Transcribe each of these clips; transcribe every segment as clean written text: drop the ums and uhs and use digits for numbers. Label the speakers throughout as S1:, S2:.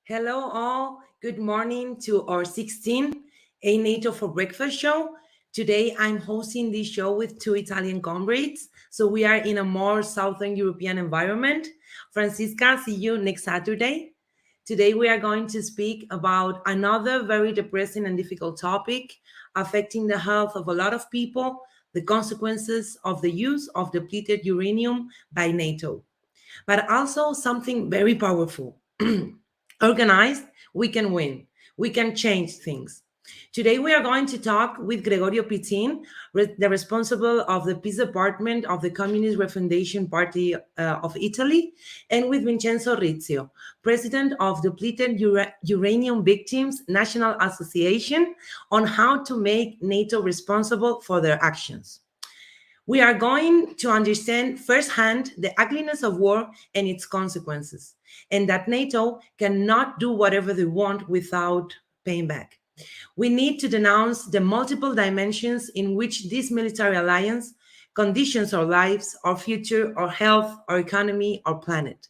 S1: Hello, all. Good morning to our 16th A NATO for Breakfast show. Today, I'm hosting this show with two Italian comrades. So, we are in a more Southern European environment. Francisca, see you next Saturday. Today, we are going to speak about another very depressing and difficult topic affecting the health of a lot of people, the consequences of the use of depleted uranium by NATO, but also something very powerful. Organized, we can win. We can change things. Today, we are going to talk with Gregorio Piccin, the responsible of the Peace Department of the Communist Refundation Party of Italy, and with Vincenzo Riccio, president of Depleted Uranium Victims National Association, on how to make NATO responsible for their actions. We are going to understand firsthand the ugliness of war and its consequences, and that NATO cannot do whatever they want without paying back. We need to denounce the multiple dimensions in which this military alliance conditions our lives, our future, our health, our economy, our planet.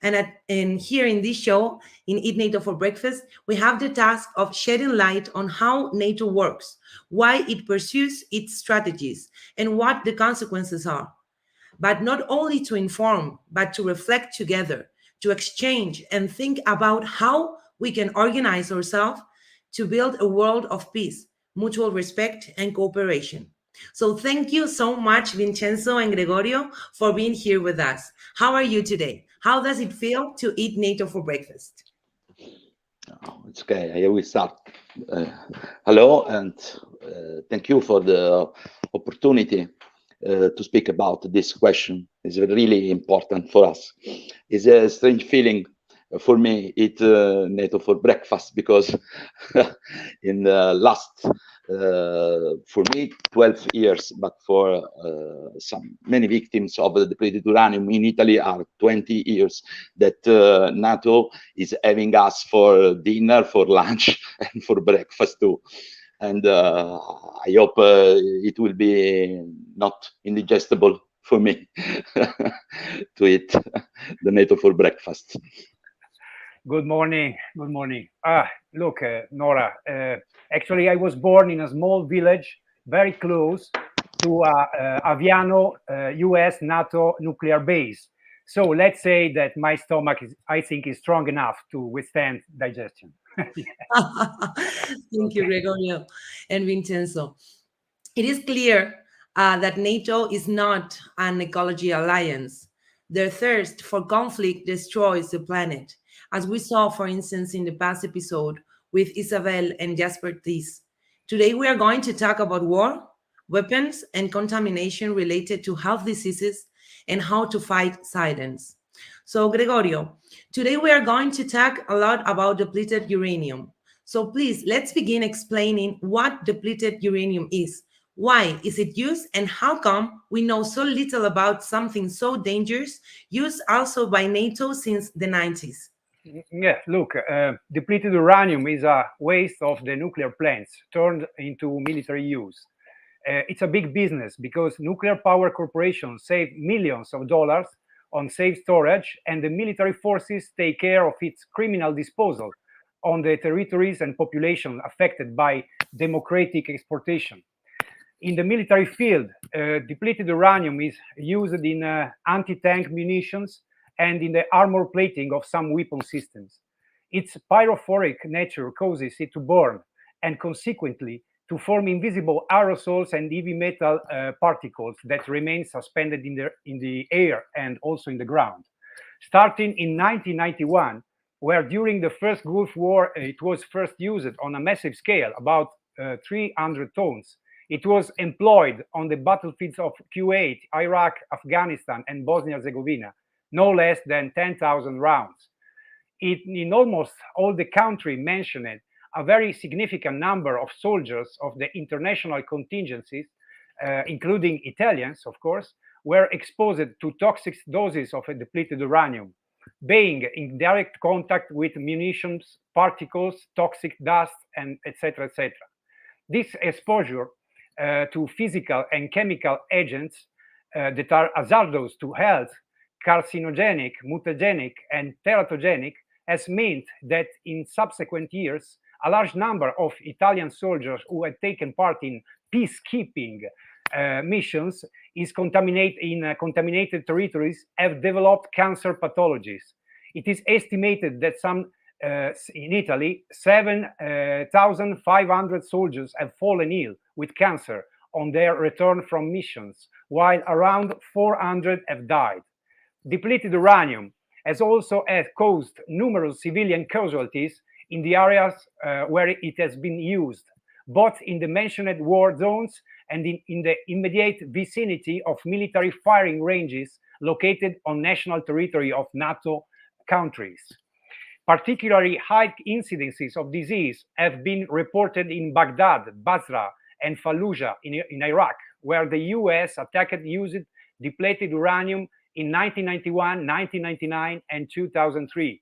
S1: And here in this show, in Eat NATO for Breakfast, we have the task of shedding light on how NATO works, why it pursues its strategies, and what the consequences are. But not only to inform, but to reflect together, to exchange and think about how we can organize ourselves to build a world of peace, mutual respect, and cooperation. So thank you so much, Vincenzo and Gregorio, for being here with us. How are you today? How does it feel to eat NATO for breakfast?
S2: Oh, it's okay. I always start. Uh, Hello, and thank you for the opportunity to speak about this question. It's really important for us. It's a strange feeling for me eat NATO for breakfast because in the last for me 12 years, but for some many victims of the depleted uranium in Italy are 20 years that NATO is having us for dinner, for lunch, and for breakfast too. And I hope it will be not indigestible for me to eat the NATO for breakfast.
S3: Good morning. Good morning. Look, Nora, actually, I was born in a small village very close to Aviano, US NATO nuclear base. So let's say that my stomach is, I think, is strong enough to withstand digestion.
S1: Thank you, Gregorio and Vincenzo. It is clear that NATO is not an ecology alliance. Their thirst for conflict destroys the planet, as we saw, for instance, in the past episode with Isabel and Jasper Thies. Today, we are going to talk about war, weapons, and contamination related to health diseases and how to fight silence. So, Gregorio, today we are going to talk a lot about depleted uranium. So, please, let's begin explaining what depleted uranium is. Why is it used, and how come we know so little about something so dangerous, used also by NATO since the 90s?
S3: Yeah, look, depleted uranium is a waste of the nuclear plants turned into military use. It's a big business because nuclear power corporations save millions of dollars on safe storage, and the military forces take care of its criminal disposal on the territories and population affected by democratic exportation. In the military field, depleted uranium is used in anti-tank munitions and in the armor plating of some weapon systems. Its pyrophoric nature causes it to burn and consequently to form invisible aerosols and heavy metal particles that remain suspended in the air and also in the ground. Starting in 1991, where during the first Gulf War it was first used on a massive scale, about 300 tons. It was employed on the battlefields of Kuwait, Iraq, Afghanistan, and Bosnia-Herzegovina, no less than 10,000 rounds. In almost all the countries mentioned, a very significant number of soldiers of the international contingencies, including Italians, of course, were exposed to toxic doses of a depleted uranium, being in direct contact with munitions, particles, toxic dust, and etc., etc. This exposure to physical and chemical agents that are hazardous to health, carcinogenic, mutagenic, and teratogenic, has meant that in subsequent years, a large number of Italian soldiers who had taken part in peacekeeping missions in contaminated territories have developed cancer pathologies. It is estimated that in Italy, 7,500 soldiers have fallen ill with cancer on their return from missions, while around 400 have died. Depleted uranium has also caused numerous civilian casualties in the areas where it has been used, both in the mentioned war zones and in the immediate vicinity of military firing ranges located on national territory of NATO countries. Particularly high incidences of disease have been reported in Baghdad, Basra, and Fallujah in Iraq, where the US attacked used depleted uranium in 1991, 1999, and 2003.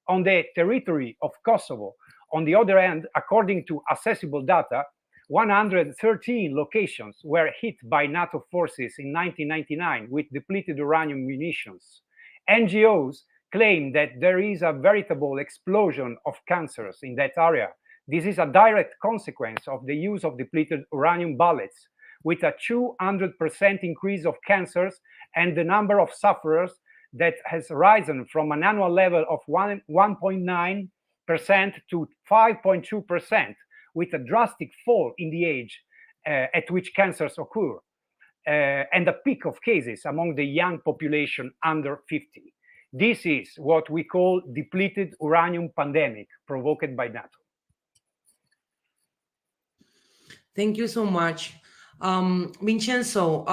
S3: On the territory of Kosovo, on the other hand, according to accessible data, 113 locations were hit by NATO forces in 1999 with depleted uranium munitions. NGOs claim that there is a veritable explosion of cancers in that area. This is a direct consequence of the use of depleted uranium bullets, with a 200% increase of cancers and the number of sufferers that has risen from an annual level of 1.9% to 5.2%, with a drastic fall in the age at which cancers occur, and a peak of cases among the young population under 50. This is what we call depleted uranium pandemic provoked by NATO.
S1: Thank you so much. Vincenzo,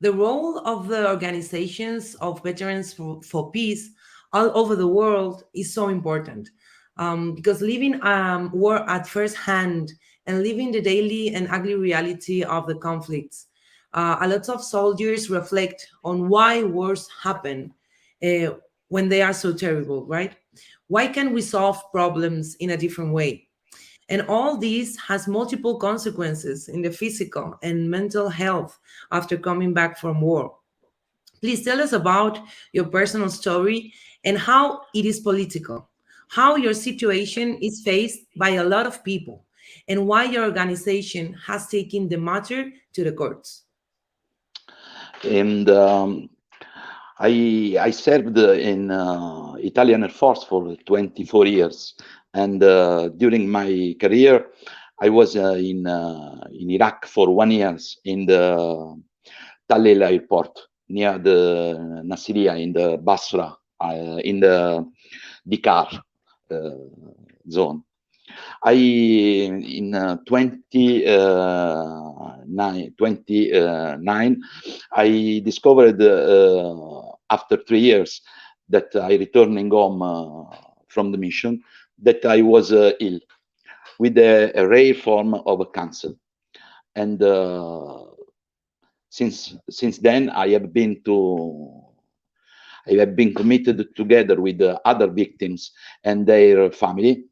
S1: the role of the organizations of Veterans for Peace all over the world is so important, because living war at first hand and living the daily and ugly reality of the conflicts, a lot of soldiers reflect on why wars happen when they are so terrible, right? Why can't we solve problems in a different way? And all this has multiple consequences in the physical and mental health after coming back from war. Please tell us about your personal story and how it is political, how your situation is faced by a lot of people, and why your organization has taken the matter to the courts.
S2: And I served in Italian Air Force for 24 years. And during my career, I was in Iraq for 1 year in the Talil airport near the Nasiriyah in the Basra, in the Dikar zone. In 29, I discovered after 3 years that I returning home from the mission, that I was ill with a rare form of cancer. And since then, I have been committed together with the other victims and their family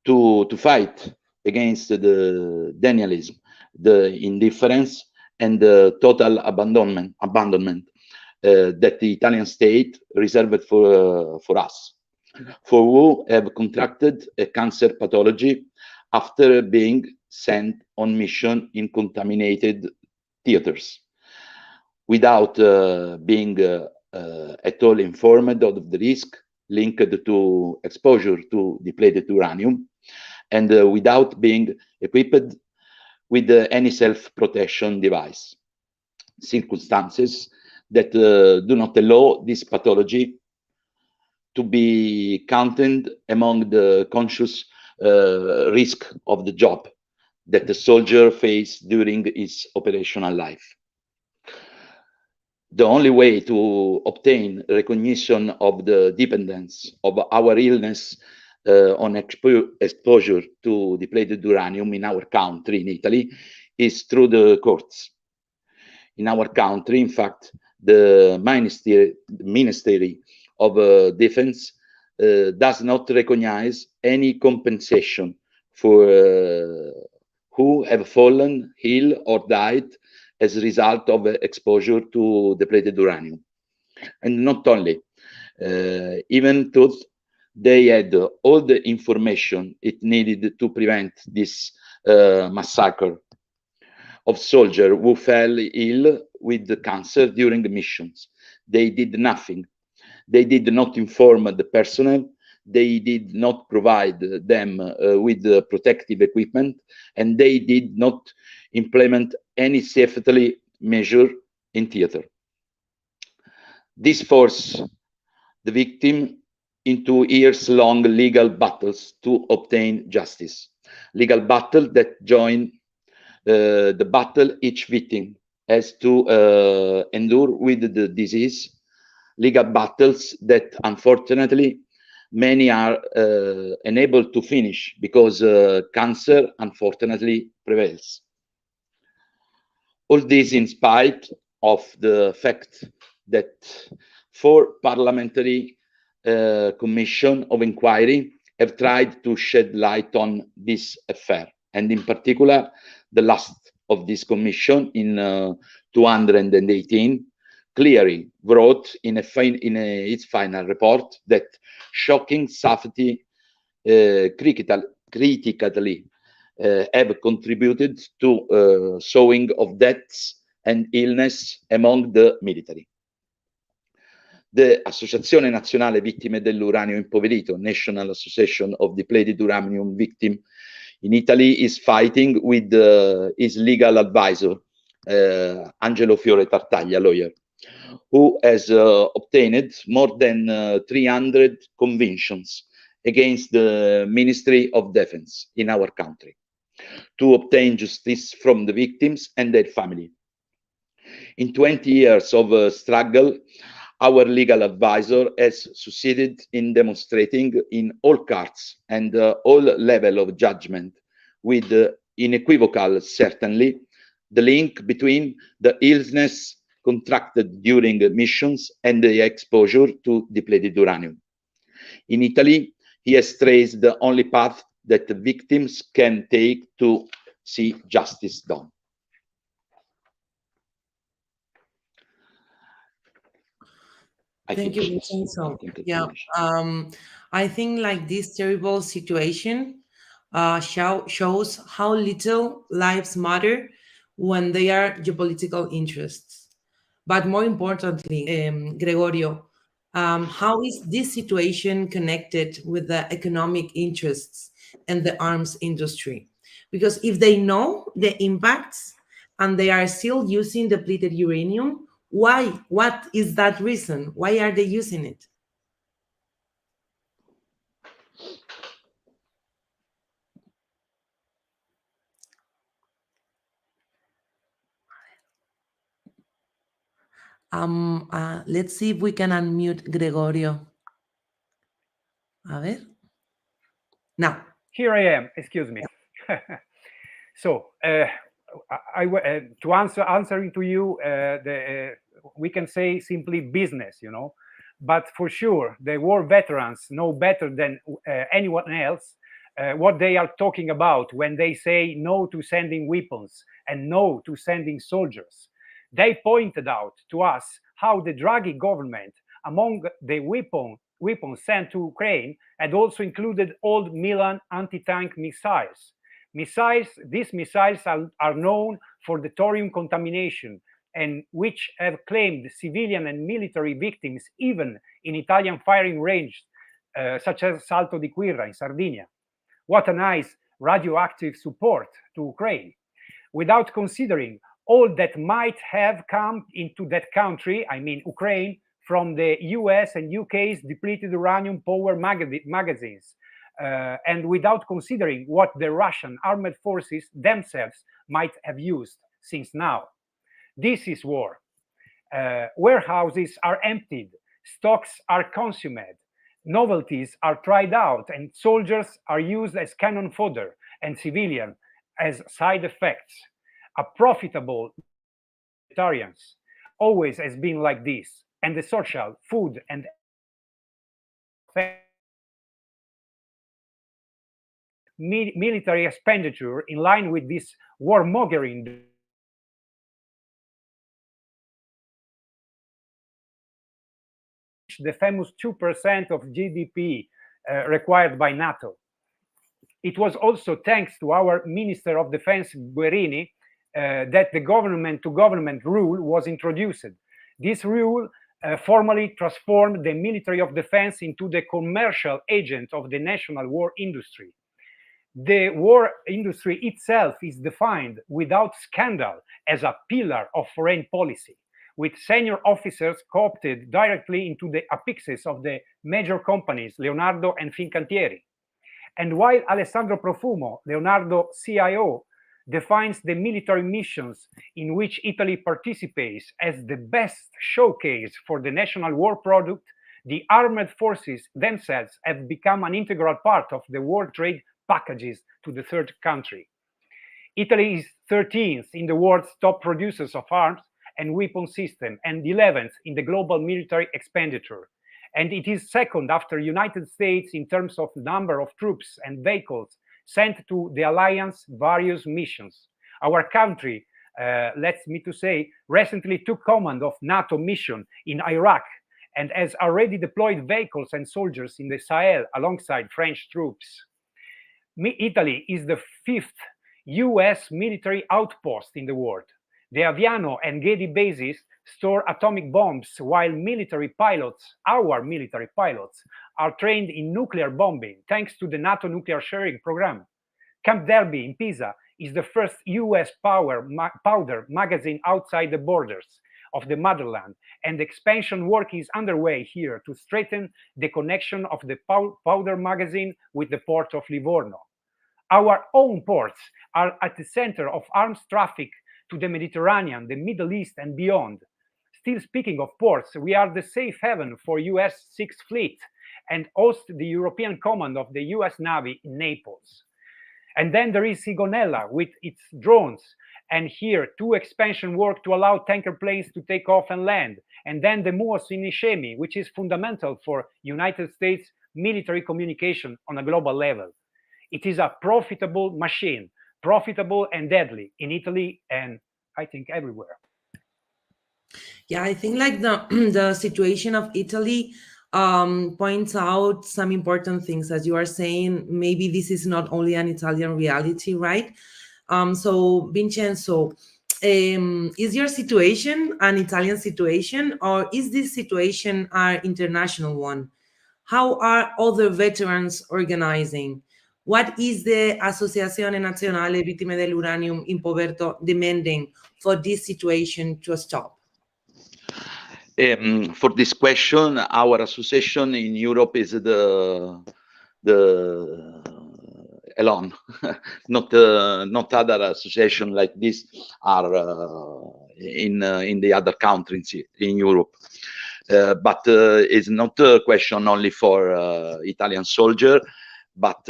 S2: to fight against the denialism, the indifference, and the total abandonment that the Italian state reserved for us, for who have contracted a cancer pathology after being sent on mission in contaminated theaters, without being at all informed of the risk linked to exposure to depleted uranium, and without being equipped with any self-protection device. Circumstances that do not allow this pathology to be counted among the conscious risk of the job that the soldier faced during his operational life. The only way to obtain recognition of the dependence of our illness on exposure to depleted uranium in our country, in Italy, is through the courts. In our country, in fact, the Ministry of Defense does not recognize any compensation for who have fallen ill or died as a result of exposure to depleted uranium. And not only, even though They had all the information it needed to prevent this massacre of soldiers who fell ill with the cancer during the missions. They did nothing. They did not inform the personnel. They did not provide them with protective equipment, and they did not implement any safety measure in theater. This forced the victim into years-long legal battles to obtain justice. Legal battle that join the battle each victim has to endure with the disease. Legal battles that unfortunately many are unable to finish because cancer unfortunately prevails. All this in spite of the fact that 4 parliamentary commission of inquiry have tried to shed light on this affair, and in particular, the last of this commission in 218 clearly wrote in its final report that shocking safety critically have contributed to sowing of deaths and illness among the military. The Associazione Nazionale Vittime dell'Uranio Impoverito, National Association of Depleted Uranium Victim in Italy, is fighting with his legal advisor, Angelo Fiore Tartaglia, lawyer, who has obtained more than 300 convictions against the Ministry of Defense in our country to obtain justice from the victims and their family. In 20 years of struggle, our legal advisor has succeeded in demonstrating in all courts and all level of judgment with unequivocal certainty the link between the illness contracted during missions and the exposure to depleted uranium. In Italy, he has traced the only path that the victims can take to see justice done.
S1: Thank you, Vincenzo. Yeah, I think like this terrible situation shows how little lives matter when they are geopolitical interests. But more importantly, Gregorio, how is this situation connected with the economic interests and the arms industry? Because if they know the impacts and they are still using depleted uranium, why? What is that reason? Why are they using it? Let's see if we can unmute Gregorio. A ver. Now.
S3: Here I am. Excuse me. So, to answering to you, we can say simply business, you know. But for sure, the war veterans know better than anyone else what they are talking about when they say no to sending weapons and no to sending soldiers. They pointed out to us how the Draghi government, among the weapons sent to Ukraine, had also included old Milan anti-tank missiles. These missiles are known for the thorium contamination, and which have claimed civilian and military victims even in Italian firing range, such as Salto di Quirra in Sardinia. What a nice radioactive support to Ukraine, without considering all that might have come into that country, I mean Ukraine, from the US and UK's depleted uranium power magazines, and without considering what the Russian armed forces themselves might have used since now. This is war. Warehouses are emptied, stocks are consumed, novelties are tried out, and soldiers are used as cannon fodder and civilians as side effects. A profitable vegetarians always has been like this, and the social, food, and military expenditure in line with this warmongering. The famous 2% of GDP required by NATO. It was also thanks to our Minister of Defense, Guerini, that the government-to-government rule was introduced. This rule formally transformed the military of defense into the commercial agent of the national war industry. The war industry itself is defined without scandal as a pillar of foreign policy, with senior officers co-opted directly into the apixes of the major companies, Leonardo and Fincantieri. And while Alessandro Profumo, Leonardo CIO, defines the military missions in which Italy participates as the best showcase for the national war product, the armed forces themselves have become an integral part of the world trade packages to the third country. Italy is 13th in the world's top producers of arms and weapon system, and 11th in the global military expenditure. And it is second after United States in terms of number of troops and vehicles sent to the alliance various missions. Our country, lets me to say, recently took command of NATO mission in Iraq and has already deployed vehicles and soldiers in the Sahel alongside French troops. Italy is the 5th US military outpost in the world. The Aviano and Ghedi bases store atomic bombs, while military pilots, our military pilots, are trained in nuclear bombing thanks to the NATO nuclear sharing program. Camp Derby in Pisa is the first US powder magazine outside the borders of the motherland, and expansion work is underway here to strengthen the connection of the powder magazine with the port of Livorno. Our own ports are at the center of arms traffic to the Mediterranean, the Middle East, and beyond. Still speaking of ports, we are the safe haven for US 6th Fleet and host the European command of the US Navy in Naples. And then there is Sigonella with its drones, and here two expansion work to allow tanker planes to take off and land, and then the MUOS in Ishemi, which is fundamental for United States military communication on a global level. It is a profitable machine, profitable and deadly in Italy and I think everywhere.
S1: Yeah, I think like the situation of Italy points out some important things. As you are saying, maybe this is not only an Italian reality, right? So Vincenzo, is your situation an Italian situation, or is this situation an international one? How are other veterans organizing? What is the Associazione Nazionale Vittime dell'Uranium Impoverito demanding for this situation to stop?
S2: For this question, our association in Europe is the alone, not other association like this are in the other countries in Europe. But it's not a question only for Italian soldier, but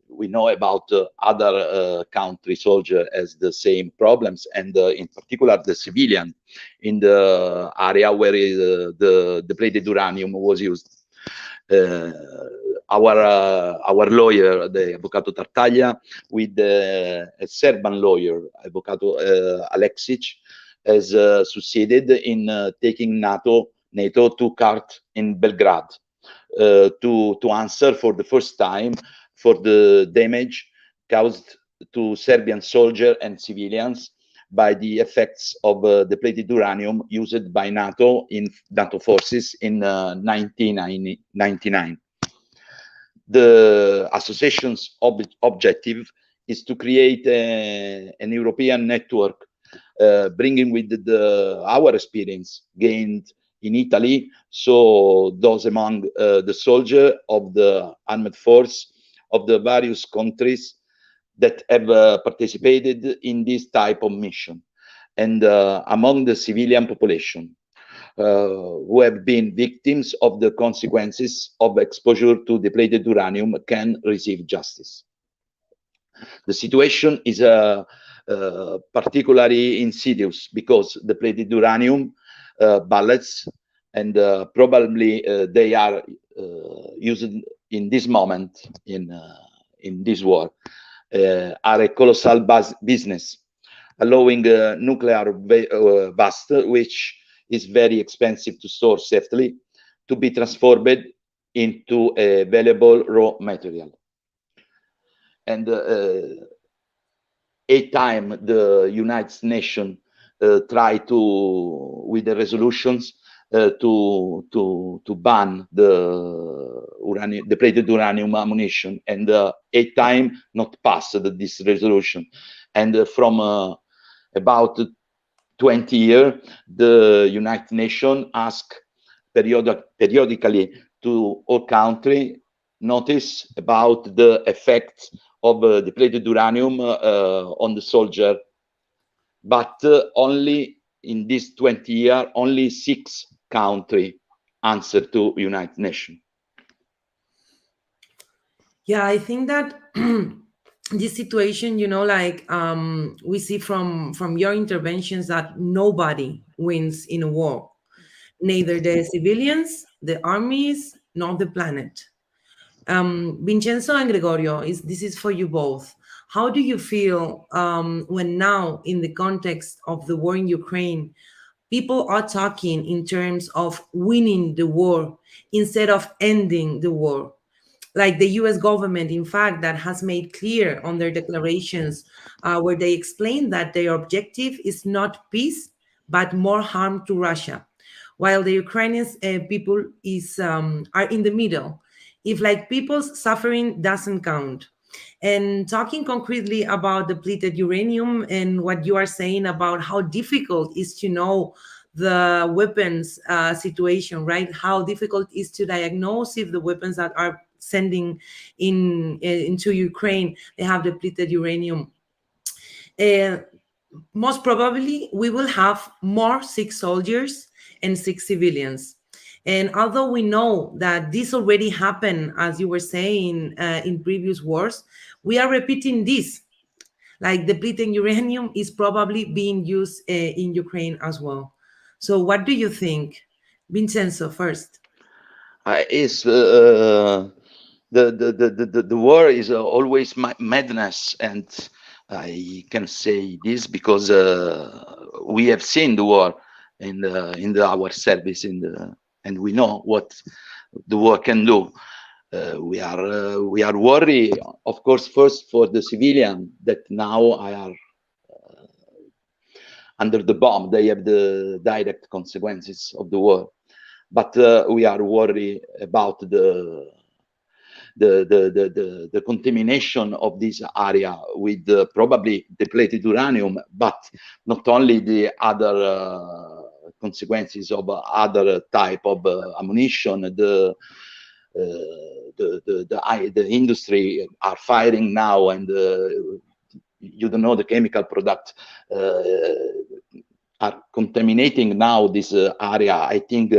S2: we know about other country soldier as the same problems, and in particular the civilian in the area where the depleted uranium was used. Our lawyer, the Avvocato Tartaglia, with a Serbian lawyer, Avvocato Aleksic, has succeeded in taking NATO to court in Belgrade to answer for the first time for the damage caused to Serbian soldiers and civilians by the effects of depleted uranium used by NATO in NATO forces in 1999. The association's objective is to create an European network, bringing with our experience gained in Italy, so those among the soldiers of the armed force of the various countries that have participated in this type of mission, and among the civilian population who have been victims of the consequences of exposure to depleted uranium can receive justice. The situation is particularly insidious because depleted uranium bullets, and probably they are used in this moment in this war, are a colossal business, allowing nuclear waste, which is very expensive to store safely, to be transformed into available raw material. And 8 times the United Nations try to, with the resolutions, to ban the uranium, depleted uranium ammunition, and 8 times not passed this resolution. And from about 20 years, the United Nations ask periodically to all countries notice about the effects of depleted uranium on the soldier. But only in this 20 years, only 6 countries answer to United Nations.
S1: Yeah, I think that this situation, like we see from your interventions that nobody wins in a war, neither the civilians, the armies, nor the planet. Vincenzo and Gregorio, this is for you both. How do you feel when now, in the context of the war in Ukraine, people are talking in terms of winning the war instead of ending the war? Like the US government, in fact, that has made clear on their declarations where they explain that their objective is not peace, but more harm to Russia, while the Ukrainian people are in the middle. If like people's suffering doesn't count. And talking concretely about depleted uranium and what you are saying about how difficult is to know the weapons situation, right? How difficult is to diagnose if the weapons that are sending into Ukraine they have depleted uranium. Most probably, we will have more sick soldiers and sick civilians. And although we know that this already happened, as you were saying, in previous wars, we are repeating this. Like depleting uranium is probably being used in Ukraine as well. So, what do you think, Vincenzo? First,
S2: Is the war is always madness, and I can say this because we have seen the war in our service and we know what the war can do. We are worried, of course, first for the civilian that now are under the bomb. They have the direct consequences of the war, but we are worried about the contamination of this area with probably depleted uranium, but not only the other consequences of other type of ammunition. The industry are firing now, and you don't know, the chemical product are contaminating now this area. I think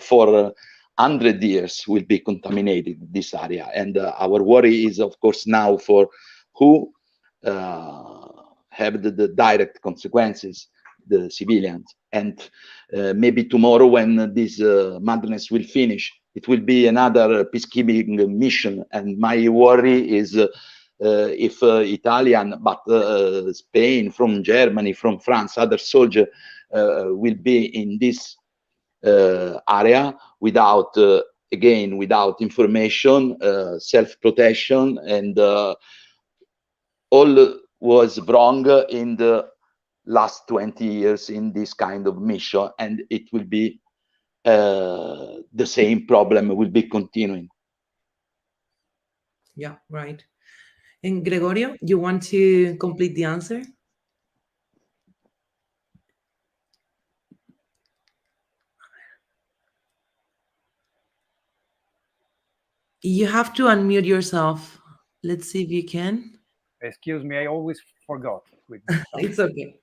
S2: for 100 years will be contaminated, this area. And our worry is, of course, now for who have the direct consequences, the civilians. And maybe tomorrow, when this madness will finish, it will be another peacekeeping mission. And my worry is if Italian, but Spain, from Germany, from France, other soldiers will be in this area without again, without information, self-protection, and all was wrong in the last 20 years in this kind of mission, and it will be the same problem will be continuing.
S1: yeah, right. And Gregorio, you want to complete the answer? You have to unmute yourself. Let's see if you can.
S3: Excuse me, I always forgot.
S1: It's okay.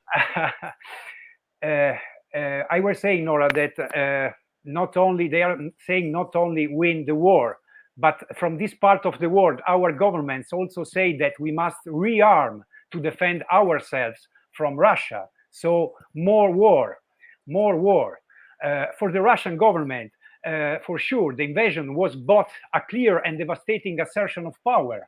S3: I was saying, Nora, that not only they are saying not only win the war, but from this part of the world, our governments also say that we must rearm to defend ourselves from Russia. So more war, more war. For the Russian government, for sure, the invasion was both a clear and devastating assertion of power,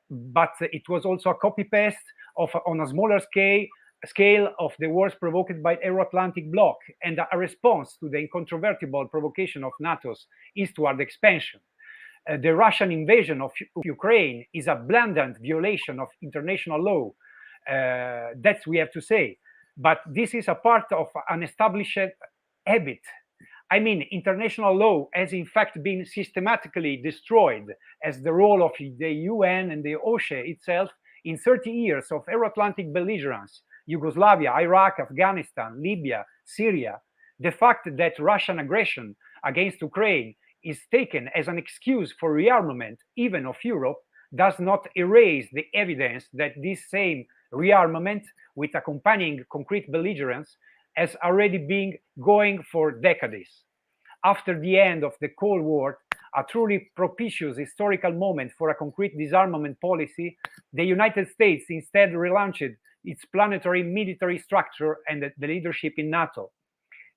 S3: but it was also a copy-paste of, on a smaller scale, scale of the wars provoked by Euro-Atlantic bloc and a response to the incontrovertible provocation of NATO's eastward expansion. The Russian invasion of Ukraine is a blatant violation of international law. That we have to say. But this is a part of an established habit. I mean, international law has in fact been systematically destroyed as the role of the UN and the OSCE itself in 30 years of Euro-Atlantic belligerence, Yugoslavia, Iraq, Afghanistan, Libya, Syria. The fact that Russian aggression against Ukraine is taken as an excuse for rearmament, even of Europe, does not erase the evidence that this same rearmament with accompanying concrete belligerence has already been going for decades. After the end of the Cold War, a truly propitious historical moment for a concrete disarmament policy, the United States instead relaunched its planetary military structure and the leadership in NATO.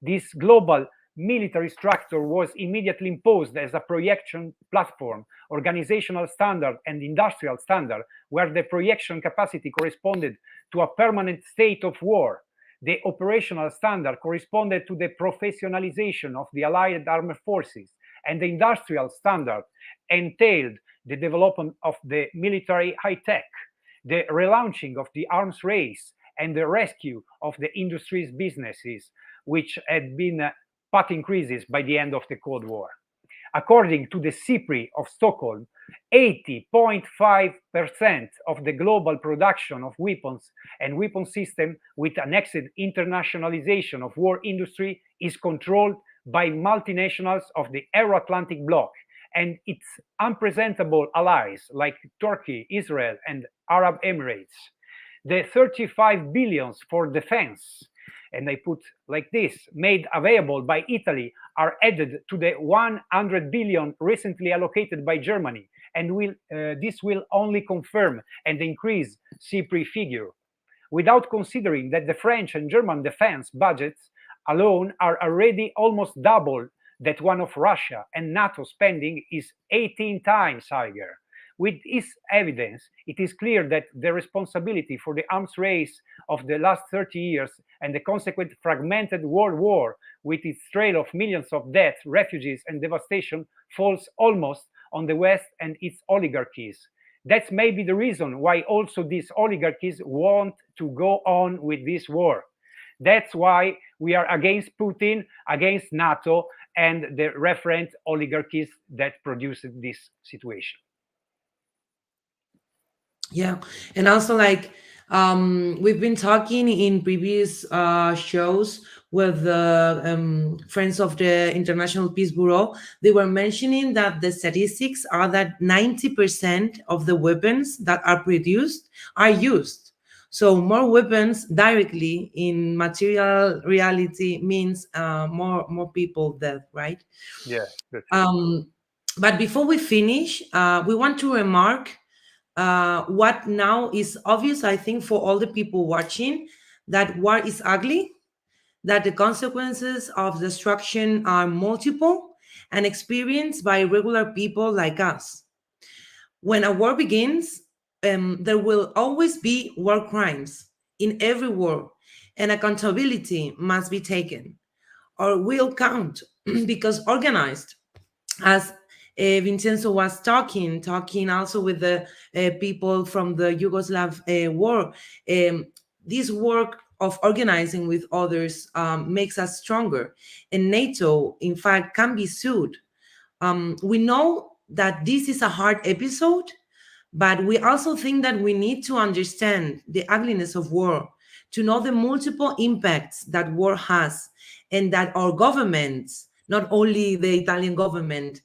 S3: This global military structure was immediately imposed as a projection platform, organizational standard, and industrial standard, where the projection capacity corresponded to a permanent state of war. The operational standard corresponded to the professionalization of the Allied armed forces, and the industrial standard entailed the development of the military high-tech, the relaunching of the arms race, and the rescue of the industry's businesses, which had been path increases by the end of the Cold War. According to the CIPRI of Stockholm, 80.5% of the global production of weapons and weapon systems with annexed internationalization of war industry is controlled by multinationals of the Euro-Atlantic bloc and its unpresentable allies like Turkey, Israel, and Arab Emirates. The 35 billions for defense, and I put like this, made available by Italy, are added to the 100 billion recently allocated by Germany, and this will only confirm and increase CIPRI figure, without considering that the French and German defense budgets alone are already almost double that one of Russia, and NATO spending is 18 times higher. With this evidence, it is clear that the responsibility for the arms race of the last 30 years and the consequent fragmented world war with its trail of millions of deaths, refugees, and devastation falls almost on the West and its oligarchies. That's maybe the reason why also these oligarchies want to go on with this war. That's why we are against Putin, against NATO, and the referent oligarchies that produced this situation.
S1: Yeah, and also like we've been talking in previous shows with the friends of the International Peace Bureau. They were mentioning that the statistics are that 90% of the weapons that are produced are used. So more weapons directly in material reality means more people dead, right?
S3: Yeah, that's it.
S1: But before we finish, we want to remark what now is obvious, I think, for all the people watching, that war is ugly, that the consequences of destruction are multiple and experienced by regular people like us. When a war begins, there will always be war crimes in every war, and accountability must be taken or will count because organized, as Vincenzo was talking also with the people from the Yugoslav war. This work of organizing with others makes us stronger. And NATO, in fact, can be sued. We know that this is a hard episode, but we also think that we need to understand the ugliness of war, to know the multiple impacts that war has, and that our governments, not only the Italian government,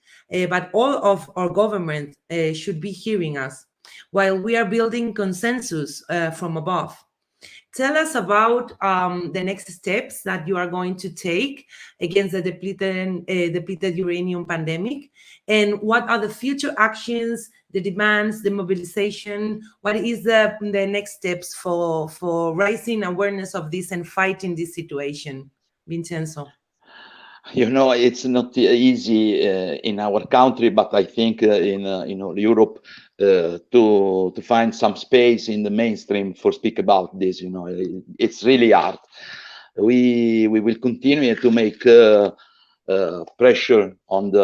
S1: but all of our government should be hearing us while we are building consensus from above. Tell us about the next steps that you are going to take against the depleted uranium pandemic, and what are the future actions, the demands, the mobilization. What is the next steps for raising awareness of this and fighting this situation, Vincenzo?
S2: You know, it's not easy in our country, but I think in Europe to find some space in the mainstream for speak about this. You know, it's really hard. We will continue to make pressure on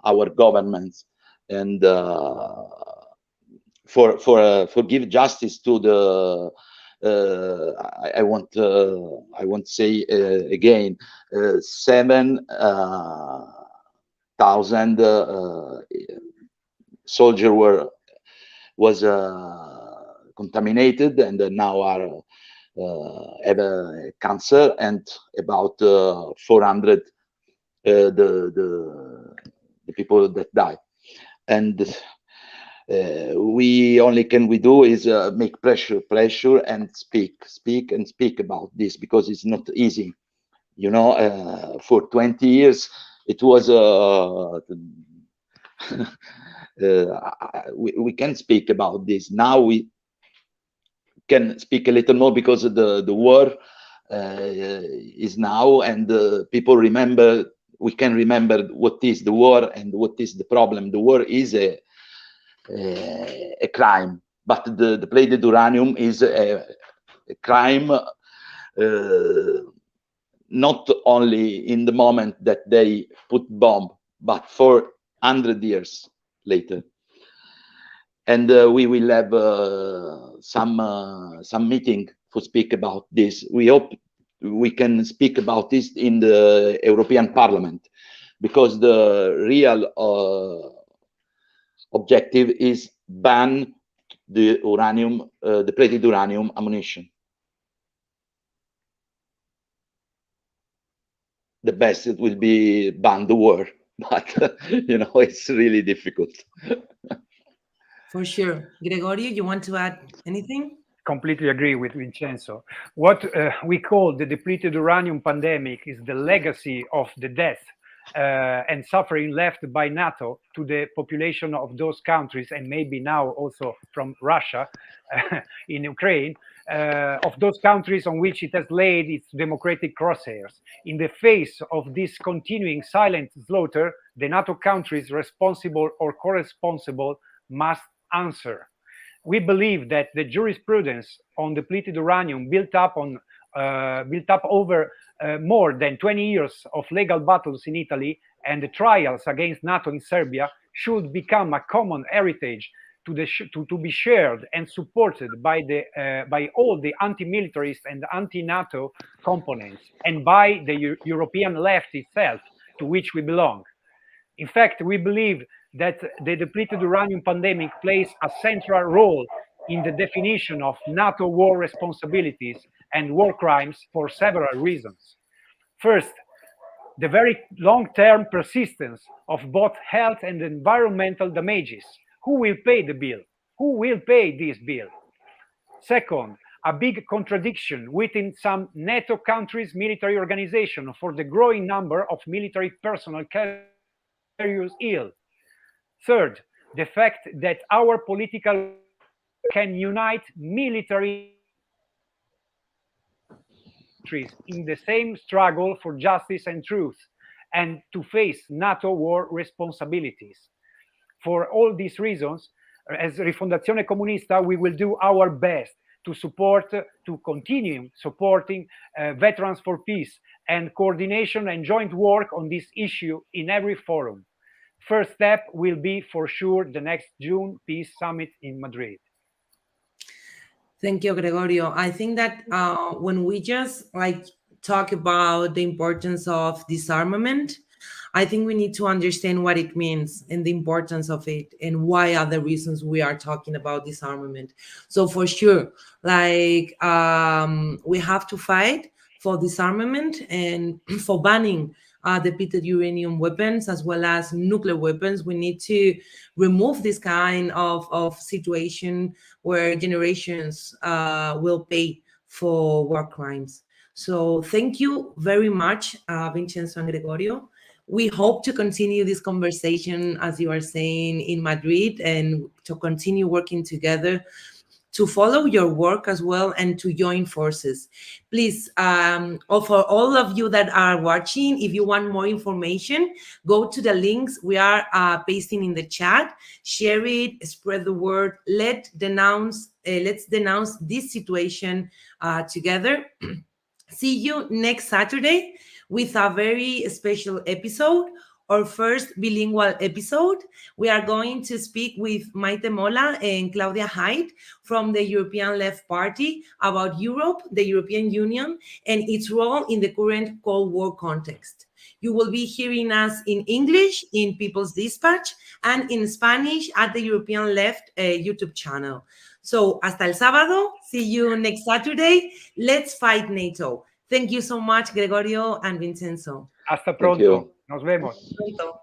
S2: our governments and for give justice to the. I want say again 7,000 soldiers was contaminated and now are have a cancer, and about 400 the people that died. And we do is make pressure and speak about this, because it's not easy. You know, for 20 years it was we can speak about this. Now we can speak a little more because the war is now, and people remember. We can remember what is the war and what is the problem. The war is a crime, but the depleted uranium is a crime, not only in the moment that they put bomb, but for 100 years later. And we will have some meeting to speak about this. We hope we can speak about this in the European Parliament, because the real objective is ban the uranium, depleted uranium ammunition. The best it will be ban the war, but you know, it's really difficult.
S1: For sure. Gregorio, you want to add anything?
S3: Completely agree with Vincenzo. What we call the depleted uranium pandemic is the legacy of the death and suffering left by NATO to the population of those countries, and maybe now also from Russia in Ukraine, of those countries on which it has laid its democratic crosshairs. In the face of this continuing silent slaughter, the NATO countries responsible or co-responsible must answer. We believe that the jurisprudence on depleted uranium built up over more than 20 years of legal battles in Italy and the trials against NATO in Serbia should become a common heritage to be shared and supported by all the anti-militarist and anti-NATO components, and by the European left itself, to which we belong. In fact, we believe that the depleted uranium pandemic plays a central role in the definition of NATO war responsibilities and war crimes for several reasons. First, the very long-term persistence of both health and environmental damages. Who will pay the bill? Who will pay this bill? Second, a big contradiction within some NATO countries' military organization for the growing number of military personnel carriers ill. Third, the fact that our political can unite military countries in the same struggle for justice and truth, and to face NATO war responsibilities. For all these reasons, as Rifondazione Comunista, we will do our best to continue supporting Veterans for Peace and coordination and joint work on this issue in every forum. First step will be for sure the next June Peace Summit in Madrid.
S1: Thank you, Gregorio. I think that when we just talk about the importance of disarmament, I think we need to understand what it means and the importance of it, and why are the reasons we are talking about disarmament. So for sure, we have to fight for disarmament and for banning depleted uranium weapons as well as nuclear weapons. We need to remove this kind of situation where generations will pay for war crimes. So thank you very much, Vincenzo and Gregorio. We hope to continue this conversation, as you are saying, in Madrid, and to continue working together to follow your work as well and to join forces. Please, for all of you that are watching, if you want more information, go to the links we are pasting in the chat. Share it, spread the word. Let's denounce this situation together. See you next Saturday with a very special episode, our first bilingual episode. We are going to speak with Maite Mola and Claudia Haidt from the European Left Party about Europe, the European Union, and its role in the current Cold War context. You will be hearing us in English in People's Dispatch and in Spanish at the European Left YouTube channel. So, hasta el sábado. See you next Saturday. Let's fight NATO. Thank you so much, Gregorio and Vincenzo.
S3: Hasta pronto. Nos vemos.
S1: Pronto.